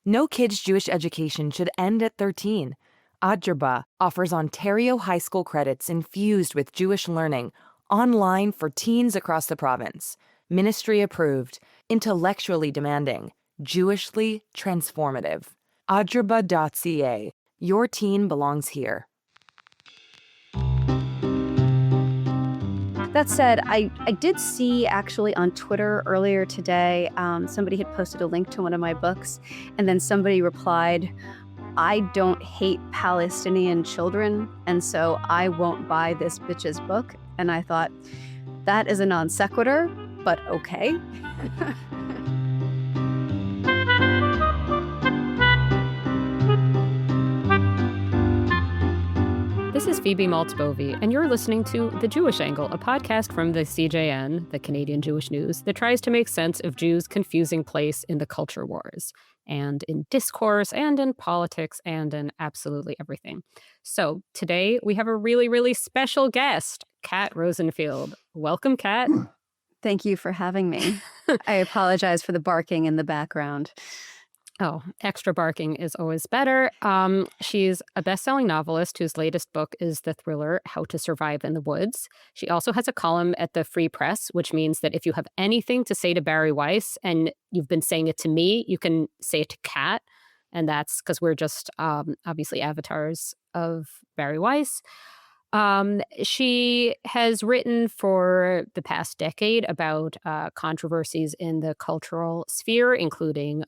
No kid's Jewish education should end at 13. Adjerba offers Ontario high school credits infused with Jewish learning online for teens across the province. Ministry approved, intellectually demanding, Jewishly transformative. Adjerba.ca. Your teen belongs here. That said, I did see actually on Twitter earlier today, somebody had posted a link to one of my books, and then somebody replied, "I don't hate Palestinian children, and so I won't buy this bitch's book." And I thought, that is a non sequitur, but okay. This is Phoebe Maltz Bovy, and you're listening to The Jewish Angle, a podcast from the CJN, the Canadian Jewish News, that tries to make sense of Jews' confusing place in the culture wars, and in discourse, and in politics, and in absolutely everything. So today we have a really, really special guest, Kat Rosenfield. Welcome, Kat. Thank you for having me. I apologize for the barking in the background. Oh, extra barking is always better. She's a best-selling novelist whose latest book is the thriller How to Survive in the Woods. She also has a column at the Free Press, which means that if you have anything to say to Barry Weiss and you've been saying it to me, you can say it to Kat. And that's because we're just obviously avatars of Barry Weiss. She has written for the past decade about controversies in the cultural sphere, including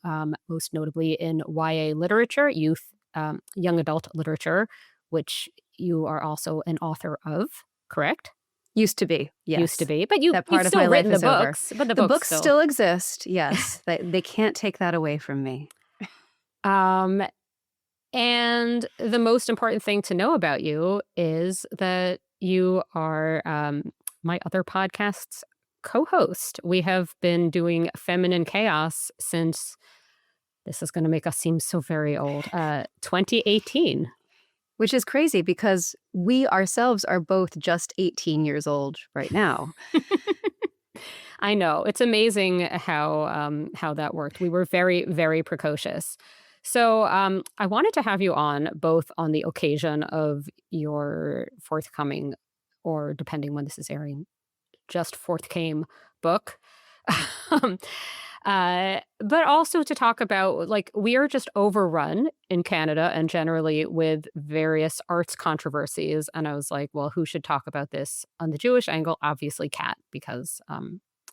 most notably in YA literature, young adult literature, which you are also an author of, correct? Used to be, yes. Used to be, but you that part still of my life written is the books. over. But the books still exist, yes. They can't take that away from me. And the most important thing to know about you is that you are my other podcast's co-host. We have been doing Feminine Chaos since, this is going to make us seem so very old, 2018. Which is crazy because we ourselves are both just 18 years old right now. I know. It's amazing how that worked. We were very, very precocious. So I wanted to have you on both on the occasion of your forthcoming, or depending when this is airing, just forthcame book. But also to talk about, like, we are just overrun in Canada and generally with various arts controversies. And I was like, well, who should talk about this on the Jewish angle? Obviously, Kat, because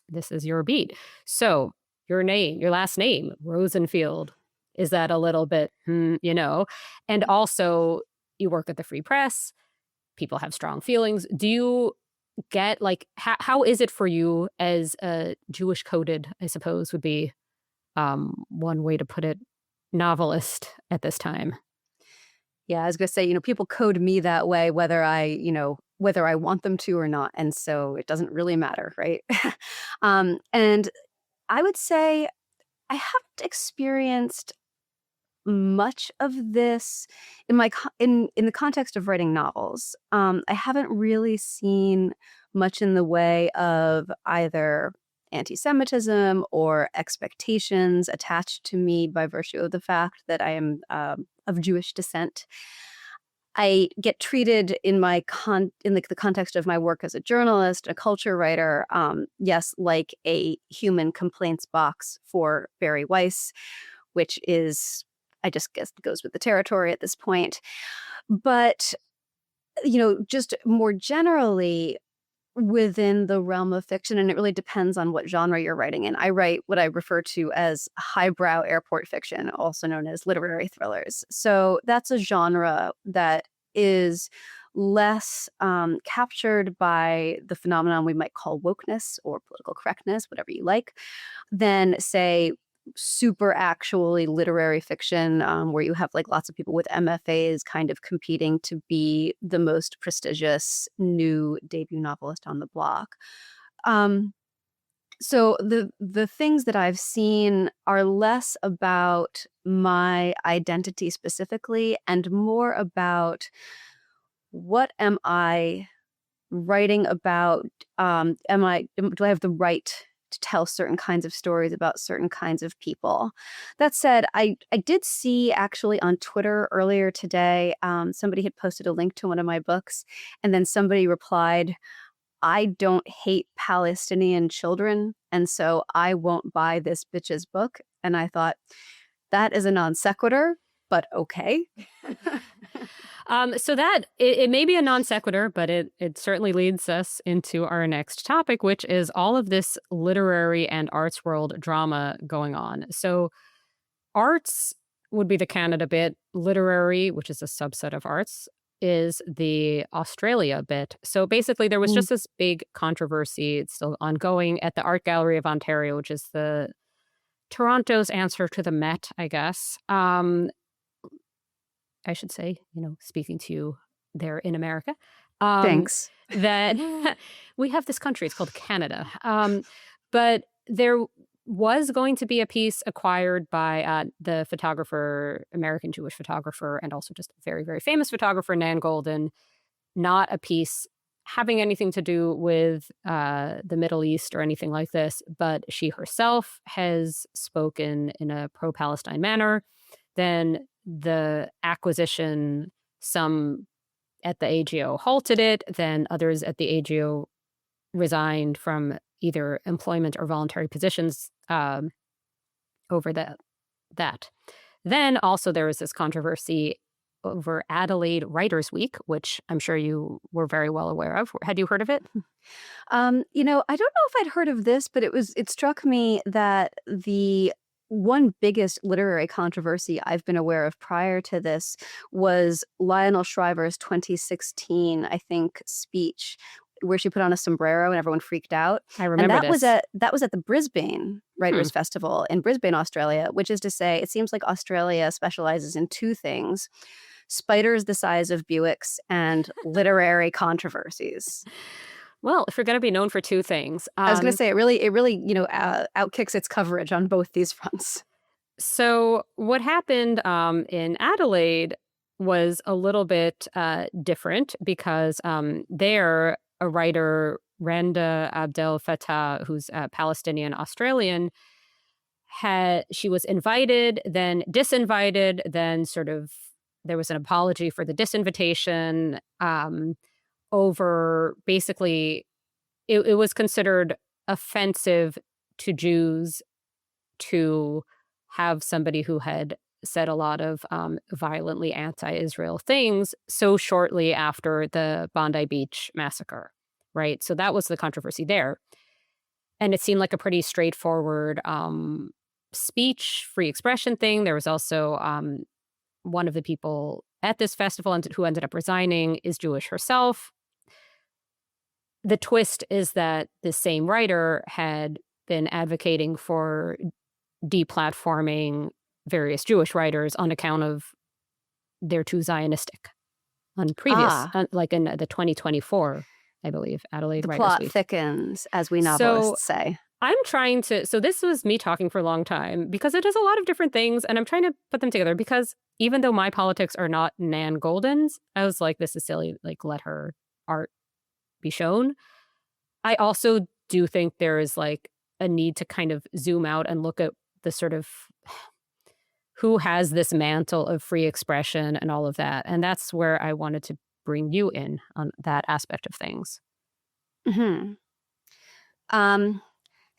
this is your beat. So your last name, Rosenfield. Is that a little bit, And also, you work at the Free Press. People have strong feelings. Do you get, like, how is it for you as a Jewish coded, I suppose, would be one way to put it, novelist at this time? Yeah, I was going to say, people code me that way, whether I want them to or not. And so it doesn't really matter, right? And I would say I haven't experienced much of this in the context of writing novels. I haven't really seen much in the way of either anti-Semitism or expectations attached to me by virtue of the fact that I am of Jewish descent. I get treated in the context of my work as a journalist, a culture writer, yes, like a human complaints box for Barry Weiss, which is, I just guess, goes with the territory at this point. But, just more generally within the realm of fiction, and it really depends on what genre you're writing in. I write what I refer to as highbrow airport fiction, also known as literary thrillers. So that's a genre that is less captured by the phenomenon we might call wokeness or political correctness, whatever you like, than, say, super actually literary fiction, where you have like lots of people with MFAs kind of competing to be the most prestigious new debut novelist on the block. So the things that I've seen are less about my identity specifically and more about what am I writing about? Do I have the right to tell certain kinds of stories about certain kinds of people. That said, I did see actually on Twitter earlier today, somebody had posted a link to one of my books, and then somebody replied, I don't hate Palestinian children, and so I won't buy this bitch's book. And I thought, that is a non sequitur, but okay. So that it may be a non sequitur, but it certainly leads us into our next topic, which is all of this literary and arts world drama going on. So arts would be the Canada bit. Literary, which is a subset of arts, is the Australia bit. So basically, there was just this big controversy. It's still ongoing at the Art Gallery of Ontario, which is the Toronto's answer to the Met, I guess. I should say, speaking to you there in America. Thanks. That we have this country. It's called Canada. But there was going to be a piece acquired by the photographer, American Jewish photographer, and also just very, very famous photographer, Nan Goldin. Not a piece having anything to do with the Middle East or anything like this, but she herself has spoken in a pro-Palestine manner. Then the acquisition, some at the AGO halted it, then others at the AGO resigned from either employment or voluntary positions over that. Then also there was this controversy over Adelaide Writers' Week, which I'm sure you were very well aware of. Had you heard of it? I don't know if I'd heard of this, but it struck me that the one biggest literary controversy I've been aware of prior to this was Lionel Shriver's 2016, I think, speech where she put on a sombrero and everyone freaked out. I remember and this. That was at the Brisbane Writers Festival in Brisbane, Australia, which is to say, it seems like Australia specializes in two things: spiders the size of Buicks and literary controversies. Well, if you're going to be known for two things. I was going to say, it really outkicks its coverage on both these fronts. So what happened in Adelaide was a little bit different because there, a writer, Randa Abdel Fattah, who's a Palestinian Australian, she was invited, then disinvited, then sort of there was an apology for the disinvitation over basically it was considered offensive to Jews to have somebody who had said a lot of violently anti-Israel things so shortly after the Bondi Beach massacre, right? So that was the controversy there. And it seemed like a pretty straightforward speech, free expression thing. There was also one of the people at this festival who ended up resigning is Jewish herself. The twist is that the same writer had been advocating for deplatforming various Jewish writers on account of they're too Zionistic on previous, like in the 2024, I believe, Adelaide The Writers plot Week. thickens, as we novelists say. I'm trying to, so this was me talking for a long time because it does a lot of different things and I'm trying to put them together because even though my politics are not Nan Goldin's, I was like, this is silly, like let her art be shown. I also do think there is like a need to kind of zoom out and look at the sort of who has this mantle of free expression and all of that. And that's where I wanted to bring you in on that aspect of things. Mm-hmm.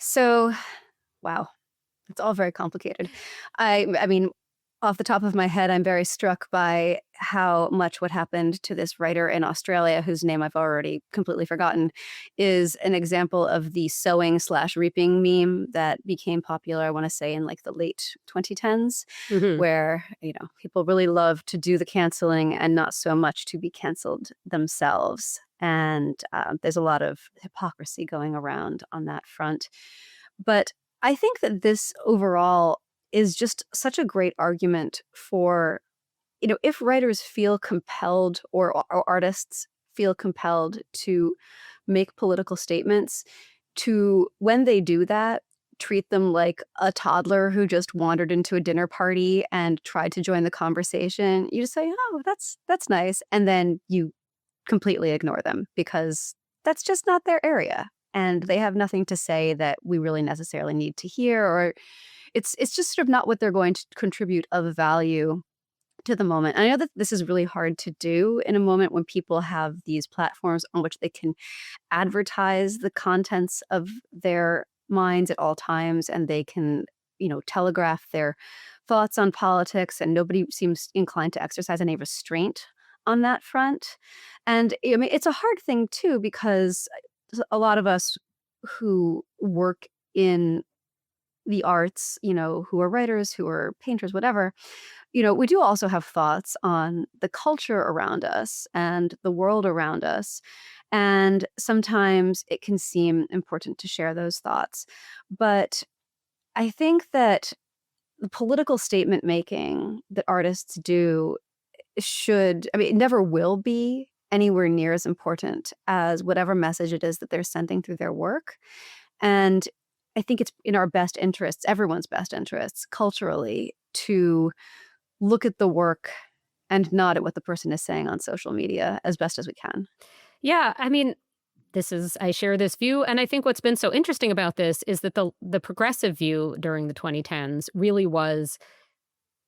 So, wow, it's all very complicated. I mean, off the top of my head, I'm very struck by how much what happened to this writer in Australia, whose name I've already completely forgotten, is an example of the sowing/reaping meme that became popular, I want to say, in like the late 2010s, where, people really love to do the canceling and not so much to be canceled themselves. And there's a lot of hypocrisy going around on that front. But I think that this overall is just such a great argument for, if writers feel compelled or artists feel compelled to make political statements, to, when they do that, treat them like a toddler who just wandered into a dinner party and tried to join the conversation. You just say, oh, that's nice. And then you completely ignore them because that's just not their area. and they have nothing to say that we really necessarily need to hear, or it's just sort of not what they're going to contribute of value to the moment. I know that this is really hard to do in a moment when people have these platforms on which they can advertise the contents of their minds at all times, and they can, telegraph their thoughts on politics, and nobody seems inclined to exercise any restraint on that front. And I mean, it's a hard thing too, because a lot of us who work in the arts, who are writers, who are painters, whatever, we do also have thoughts on the culture around us and the world around us. And sometimes it can seem important to share those thoughts. But I think that the political statement making that artists do it never will be anywhere near as important as whatever message it is that they're sending through their work. And I think it's in our best interests, everyone's best interests, culturally, to look at the work and not at what the person is saying on social media as best as we can. Yeah, I mean, I share this view, and I think what's been so interesting about this is that the progressive view during the 2010s really was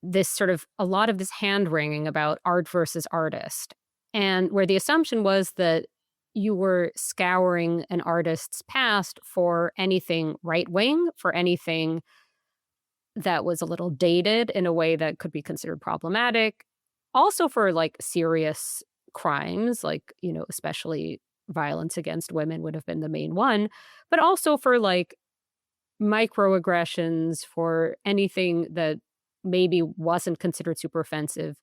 this sort of a lot of this hand-wringing about art versus artist, and where the assumption was that you were scouring an artist's past for anything right-wing, for anything that was a little dated in a way that could be considered problematic, also for like serious crimes, like, especially violence against women would have been the main one, but also for like microaggressions, for anything that maybe wasn't considered super offensive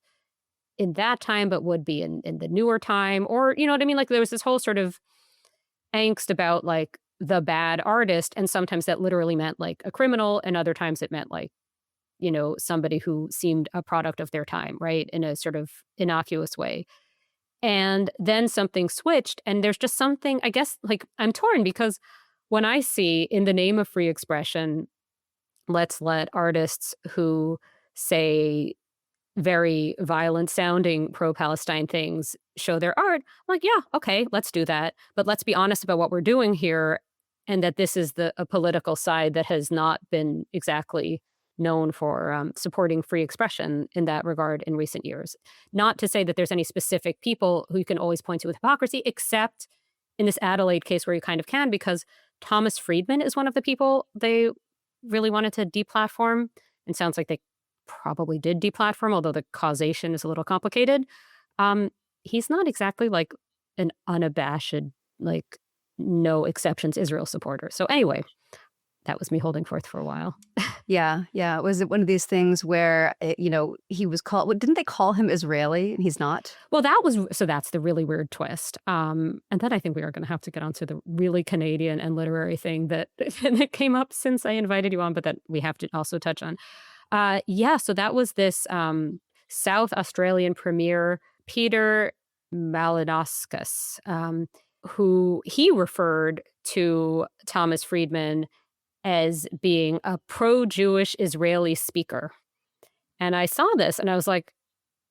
in that time, but would be in the newer time. Or, you know what I mean? Like there was this whole sort of angst about like the bad artist. And sometimes that literally meant like a criminal, and other times it meant like, somebody who seemed a product of their time, right? In a sort of innocuous way. And then something switched, and there's just something, I guess, like I'm torn, because when I see in the name of free expression, let's let artists who say very violent sounding pro-Palestine things show their art, I'm like, yeah, okay, let's do that. But let's be honest about what we're doing here, and that this is a political side that has not been exactly known for supporting free expression in that regard in recent years. Not to say that there's any specific people who you can always point to with hypocrisy, except in this Adelaide case where you kind of can, because Thomas Friedman is one of the people they really wanted to deplatform. And sounds like they probably did deplatform, although the causation is a little complicated. He's not exactly like an unabashed, like no exceptions Israel supporter. So anyway, that was me holding forth for a while. Yeah. Was it one of these things where, he was called, didn't they call him Israeli and he's not? Well, that's the really weird twist. And then I think we are going to have to get onto the really Canadian and literary thing that came up since I invited you on, but that we have to also touch on. So that was this South Australian premier, Peter Malinauskas, who he referred to Thomas Friedman as being a pro-Jewish Israeli speaker. And I saw this and I was like,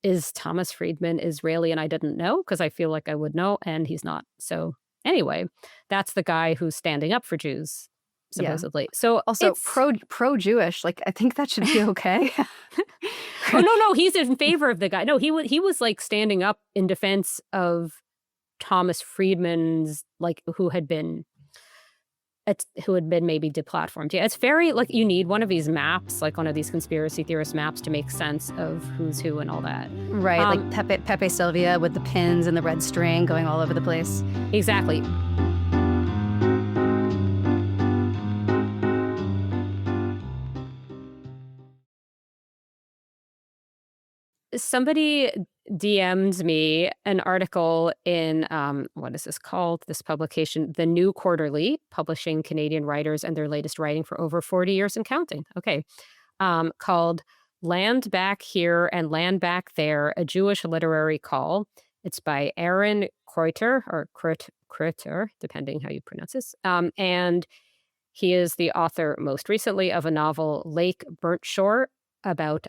is Thomas Friedman Israeli? And I didn't know, because I feel like I would know, and he's not. So anyway, that's the guy who's standing up for Jews, supposedly. Yeah. So also pro-Jewish, like I think that should be okay. Oh no, he's in favor of the guy. No, he was like standing up in defense of Thomas Friedman's, like who had been maybe deplatformed. Yeah, it's very like you need one of these maps, like one of these conspiracy theorist maps, to make sense of who's who and all that. Right, like Pepe Sylvia with the pins and the red string going all over the place. Exactly. Somebody DM'd me an article in, what is this called? This publication, The New Quarterly, publishing Canadian writers and their latest writing for over 40 years and counting. Okay. Called Land Back Here and Land Back There, A Jewish Literary Call. It's by Aaron Kreuter, or Kreuter, depending how you pronounce this. And he is the author, most recently, of a novel, Lake Burnt Shore, about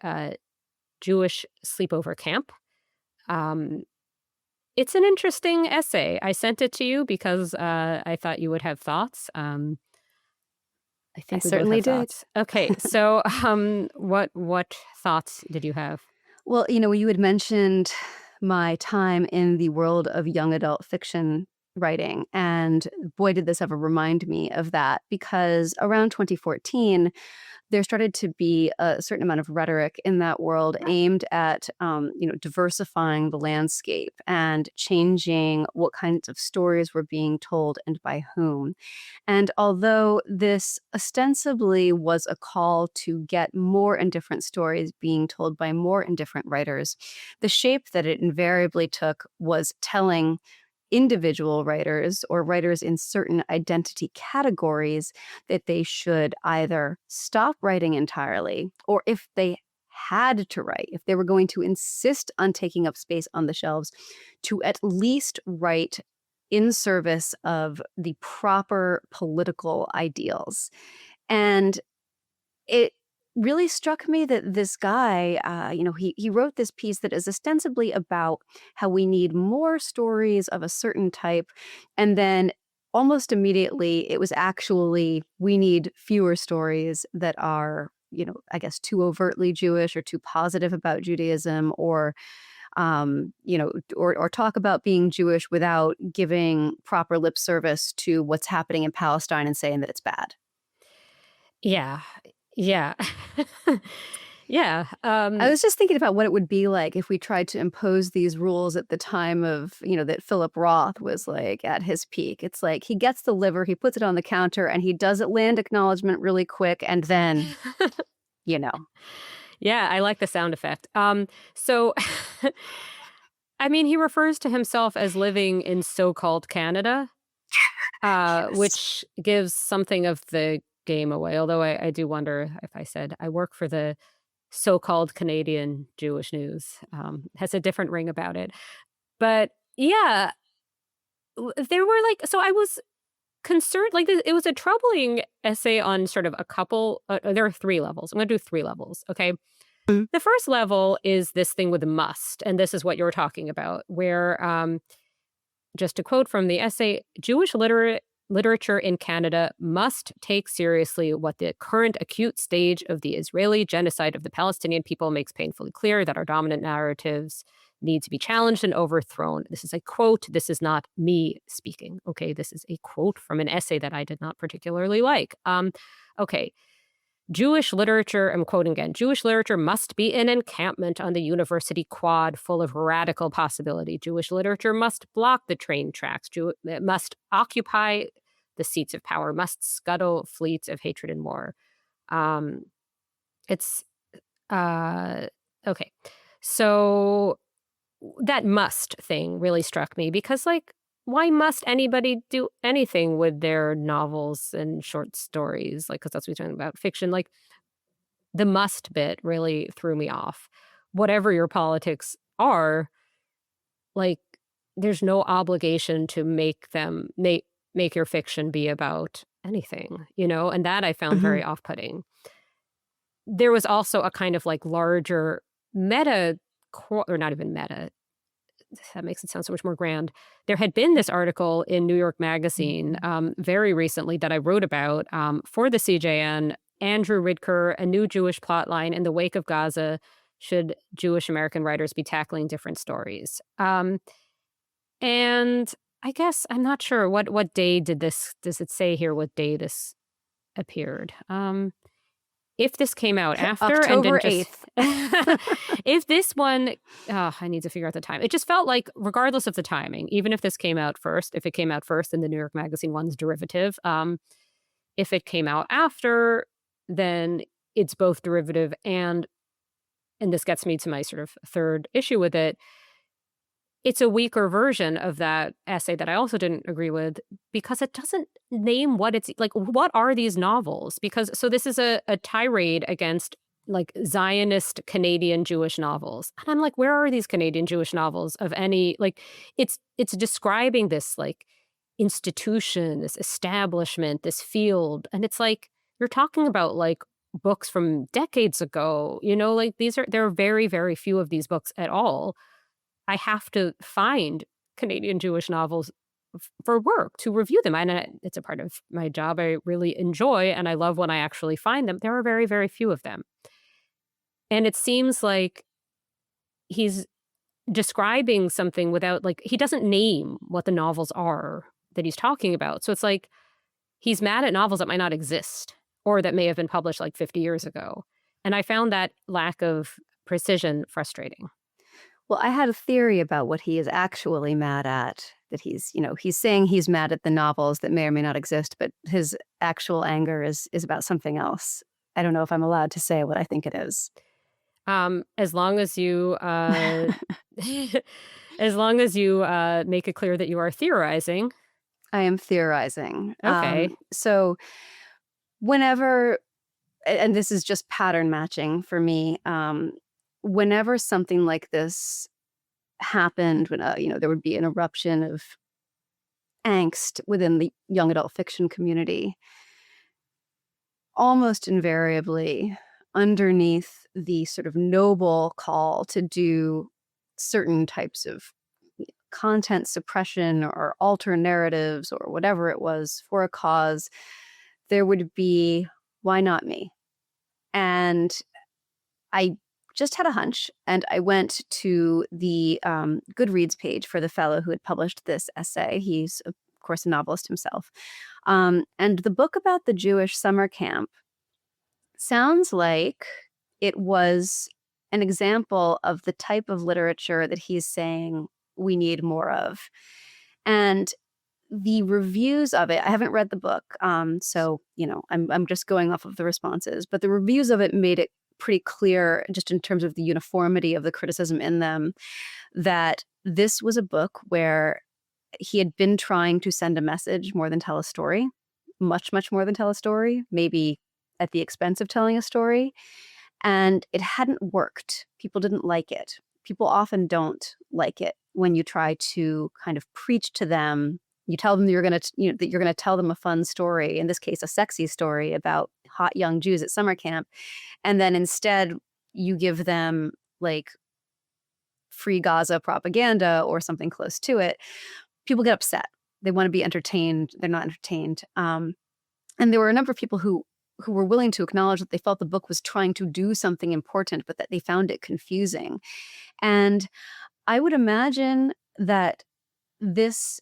Jewish sleepover camp. It's an interesting essay. I sent it to you because I thought you would have thoughts. I think we both certainly have did. thoughts. Okay, so what thoughts did you have? Well, you had mentioned my time in the world of young adult fiction writing, and boy, did this ever remind me of that, because around 2014, there started to be a certain amount of rhetoric in that world aimed at, diversifying the landscape and changing what kinds of stories were being told and by whom. And although this ostensibly was a call to get more and different stories being told by more and different writers, the shape that it invariably took was telling individual writers or writers in certain identity categories that they should either stop writing entirely, or if they had to write, if they were going to insist on taking up space on the shelves, to at least write in service of the proper political ideals. And it really struck me that this guy, he wrote this piece that is ostensibly about how we need more stories of a certain type. And then almost immediately, it was actually, we need fewer stories that are, I guess, too overtly Jewish or too positive about Judaism, or or talk about being Jewish without giving proper lip service to what's happening in Palestine and saying that it's bad. Yeah. Yeah. Yeah. I was just thinking about what it would be like if we tried to impose these rules at the time of, that Philip Roth was like at his peak. It's like he gets the liver, he puts it on the counter, and he does it land acknowledgement really quick, and then, Yeah, I like the sound effect. So, I mean, he refers to himself as living in so-called Canada, which gives something of the game away. Although I do wonder if I said I work for the so-called Canadian Jewish News, has a different ring about it. But yeah, there were so I was concerned, it was a troubling essay on sort of a couple, there are 3 levels. I'm going to do 3 levels, okay? The first level is this thing with the must, and this is what you're talking about, where, just to quote from the essay, Jewish literature in Canada must take seriously what the current acute stage of the Israeli genocide of the Palestinian people makes painfully clear, that our dominant narratives need to be challenged and overthrown. This is a quote. This is not me speaking. Okay, this is a quote from an essay that I did not particularly like. Okay. Jewish literature, I'm quoting again, Jewish literature must be an encampment on the university quad full of radical possibility. Jewish literature must block the train tracks. It must occupy the seats of power, must scuttle fleets of hatred and war. It's, okay. So that must thing really struck me because, why must anybody do anything with their novels and short stories? Because that's what we're talking about, fiction. The must bit really threw me off. Whatever your politics are, there's no obligation to make your fiction be about anything, and that I found very off-putting. There was also a kind of larger meta, or not even meta, that makes it sound so much more grand. There had been this article in New York Magazine very recently that I wrote about for the CJN, Andrew Ridker, A New Jewish Plotline in the Wake of Gaza, Should Jewish American Writers Be Tackling Different Stories? And I guess, I'm not sure, what day does it say here what day this appeared? If this came out after October and then 8th. If this one, I need to figure out the time. It just felt like, regardless of the timing, even if this came out first, if it came out first, then the New York Magazine one's derivative. If it came out after, then it's both derivative and this gets me to my sort of third issue with it. It's a weaker version of that essay that I also didn't agree with because it doesn't name what it's what are these novels? So this is a tirade against Zionist Canadian Jewish novels. And I'm where are these Canadian Jewish novels of any, it's describing this institution, this establishment, this field. And it's you're talking about books from decades ago, there are very, very few of these books at all. I have to find Canadian Jewish novels for work to review them. And it's a part of my job I really enjoy, and I love when I actually find them. There are very, very few of them. And it seems like he's describing something without, like, he doesn't name what the novels are that he's talking about. So it's like he's mad at novels that might not exist or that may have been published like 50 years ago. And I found that lack of precision frustrating. Well, I had a theory about what he is actually mad at. That he's saying he's mad at the novels that may or may not exist, but his actual anger is about something else. I don't know if I'm allowed to say what I think it is. As long as you as long as you make it clear that you are theorizing. I am theorizing. Okay. So whenever, and this is just pattern matching for me, whenever something like this happened, when there would be an eruption of angst within the young adult fiction community, almost invariably underneath the sort of noble call to do certain types of content suppression or alter narratives or whatever it was for a cause, there would be, why not me? And I just had a hunch, and I went to the Goodreads page for the fellow who had published this essay. He's, of course, a novelist himself. And the book about the Jewish summer camp sounds like it was an example of the type of literature that he's saying we need more of. And the reviews of it, I haven't read the book, so I'm just going off of the responses, but the reviews of it made it pretty clear, just in terms of the uniformity of the criticism in them, that this was a book where he had been trying to send a message more than tell a story, much, much more than tell a story, maybe at the expense of telling a story. And it hadn't worked. People didn't like it. People often don't like it when you try to kind of preach to them. You tell them that you're going to tell them a fun story, in this case, a sexy story about hot young Jews at summer camp. And then instead you give them like free Gaza propaganda or something close to it. People get upset. They want to be entertained. They're not entertained. And there were a number of people who were willing to acknowledge that they felt the book was trying to do something important, but that they found it confusing. And I would imagine that this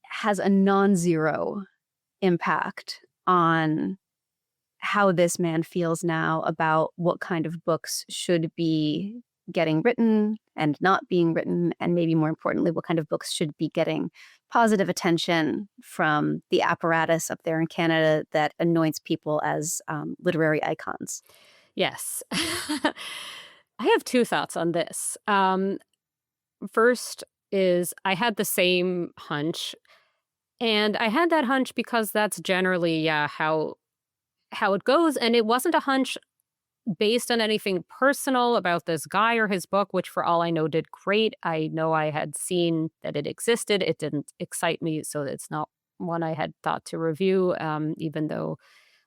has a non-zero impact on how this man feels now about what kind of books should be getting written and not being written, and maybe more importantly, what kind of books should be getting positive attention from the apparatus up there in Canada that anoints people as literary icons. Yes. I have two thoughts on this. First is I had the same hunch, and I had that hunch because that's generally how it goes. And it wasn't a hunch based on anything personal about this guy or his book, which for all I know did great. I know I had seen that it existed. It didn't excite me, so it's not one I had thought to review, even though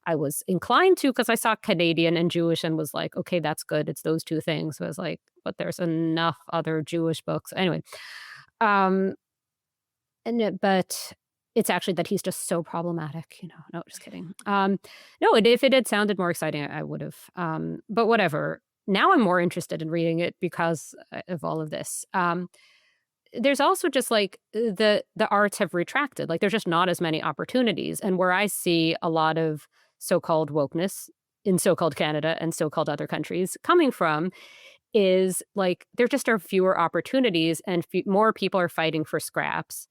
I was inclined to, because I saw Canadian and Jewish and was like, okay, that's good. It's those two things. So I was like, but there's enough other Jewish books. Anyway, but it's actually that he's just so problematic, No, just kidding. No, if it had sounded more exciting, I would have. But whatever. Now I'm more interested in reading it because of all of this. There's also just like the arts have retracted. Like there's just not as many opportunities. And where I see a lot of so-called wokeness in so-called Canada and so-called other countries coming from is like there just are fewer opportunities, and more people are fighting for scraps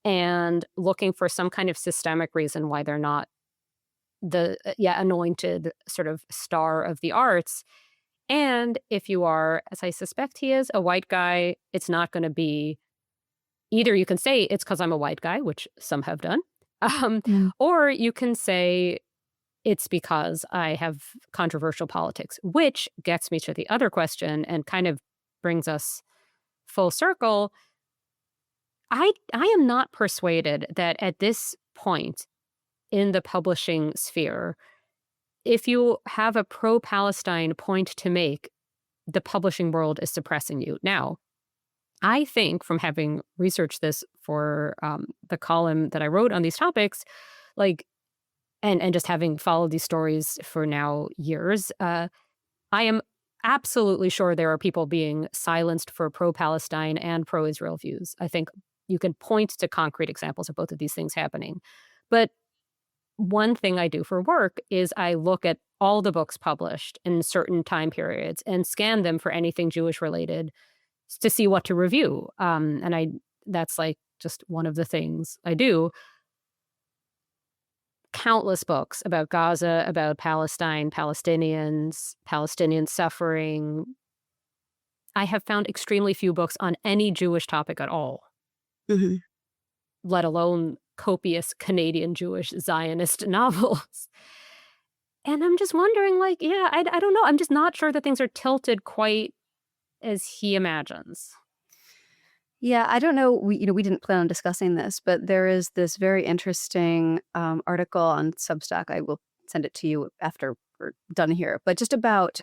and looking for some kind of systemic reason why they're not the anointed sort of star of the arts. And if you are, as I suspect he is, a white guy, it's not going to be either. You can say it's because I'm a white guy, which some have done, or you can say it's because I have controversial politics, which gets me to the other question and kind of brings us full circle. I am not persuaded that at this point in the publishing sphere, if you have a pro-Palestine point to make, the publishing world is suppressing you. Now, I think from having researched this for the column that I wrote on these topics, like, and just having followed these stories for now years, I am absolutely sure there are people being silenced for pro-Palestine and pro-Israel views. I think you can point to concrete examples of both of these things happening. But one thing I do for work is I look at all the books published in certain time periods and scan them for anything Jewish related to see what to review. And that's like just one of the things I do. Countless books about Gaza, about Palestine, Palestinians, Palestinian suffering. I have found extremely few books on any Jewish topic at all, Hmm. let alone copious Canadian Jewish Zionist novels. And I'm just wondering, like, yeah, I don't know. I'm just not sure that things are tilted quite as he imagines. Yeah, I don't know. We didn't plan on discussing this, but there is this very interesting article on Substack. I will send it to you after we're done here. But just about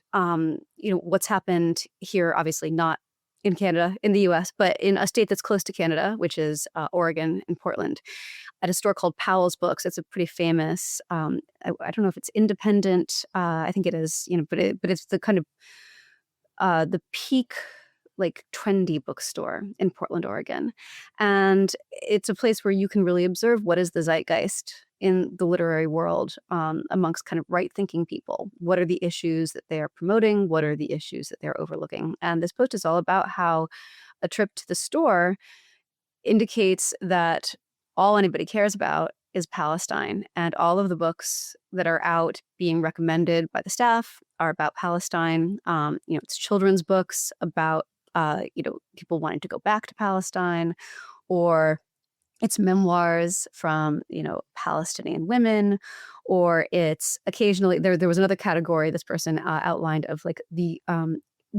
what's happened here. Obviously, not in Canada, in the U.S., but in a state that's close to Canada, which is Oregon in Portland, at a store called Powell's Books. It's a pretty famous. I don't know if it's independent. I think it is. But it's the kind of the peak, like, trendy bookstore in Portland, Oregon. And it's a place where you can really observe what is the zeitgeist in the literary world amongst kind of right-thinking people. What are the issues that they are promoting? What are the issues that they're overlooking? And this post is all about how a trip to the store indicates that all anybody cares about is Palestine, and all of the books that are out being recommended by the staff are about Palestine. It's children's books about people wanting to go back to Palestine, or it's memoirs from Palestinian women, or it's occasionally there was another category this person outlined of, like, the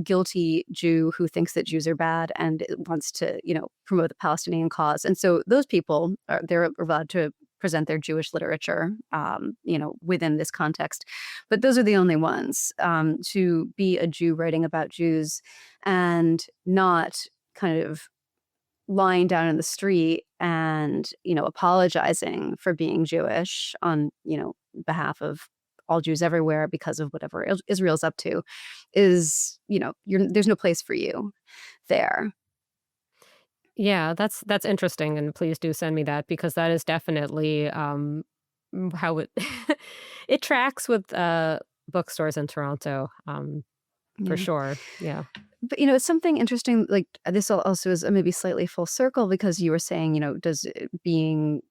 guilty Jew who thinks that Jews are bad and wants to promote the Palestinian cause. And so those people they're allowed to present their Jewish literature within this context, but those are the only ones. To be a Jew writing about Jews and not kind of lying down in the street and apologizing for being Jewish on behalf of all Jews everywhere because of whatever Israel's up to, is there's no place for you there. Yeah, that's interesting, and please do send me that, because that is definitely how it it tracks with bookstores in Toronto, for Yeah. sure. Yeah. But it's something interesting. Like, this also is maybe slightly full circle, because you were saying, does being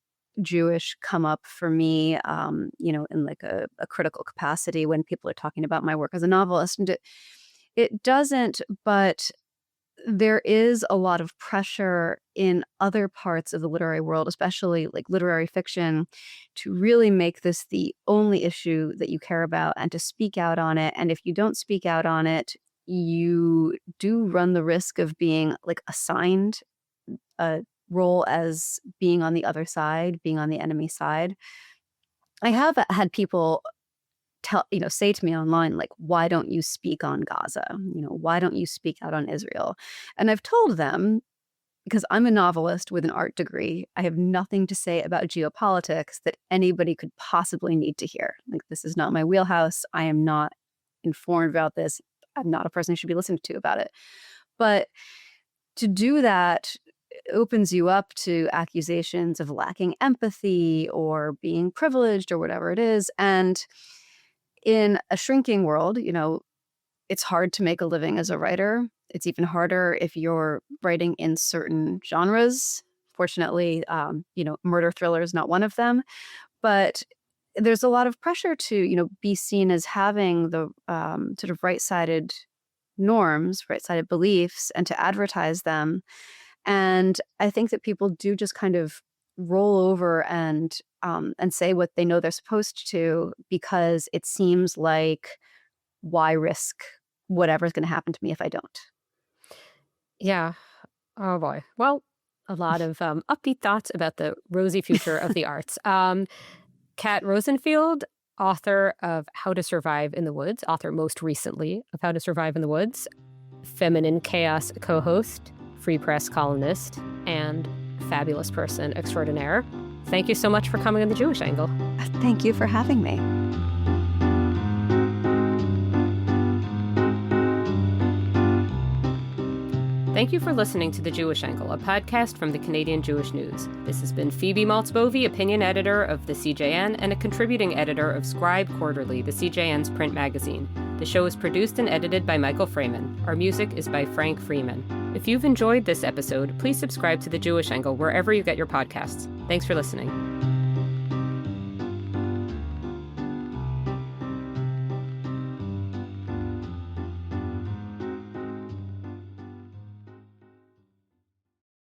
Jewish come up for me, in like a critical capacity when people are talking about my work as a novelist? And it doesn't, but there is a lot of pressure in other parts of the literary world, especially like literary fiction, to really make this the only issue that you care about and to speak out on it. And if you don't speak out on it, you do run the risk of being, like, assigned a role as being on the other side, being on the enemy side. I have had people say to me online, like, why don't you speak on Gaza? Why don't you speak out on Israel? And I've told them, because I'm a novelist with an art degree, I have nothing to say about geopolitics that anybody could possibly need to hear. Like, this is not my wheelhouse. I am not informed about this. I'm not a person who should be listened to about it. But to do that opens you up to accusations of lacking empathy or being privileged or whatever it is. And in a shrinking world, it's hard to make a living as a writer. It's even harder if you're writing in certain genres. Fortunately, murder thriller is not one of them. But there's a lot of pressure to, be seen as having the sort of right-sided norms, right-sided beliefs, and to advertise them. And I think that people do just kind of roll over and say what they know they're supposed to, because it seems like, why risk whatever's going to happen to me if I don't? Yeah. Oh boy. Well, a lot of upbeat thoughts about the rosy future of the arts. Kat Rosenfield, author of How to Survive in the Woods, author most recently of How to Survive in the Woods, Feminine Chaos co-host Free Press columnist, and fabulous person extraordinaire. Thank you so much for coming on The Jewish Angle. Thank you for having me. Thank you for listening to The Jewish Angle, a podcast from the Canadian Jewish News. This has been Phoebe Maltz Bovy, opinion editor of the CJN and a contributing editor of Scribe Quarterly, the CJN's print magazine. The show is produced and edited by Michael Freeman. Our music is by Frank Freeman. If you've enjoyed this episode, please subscribe to The Jewish Angle wherever you get your podcasts. Thanks for listening.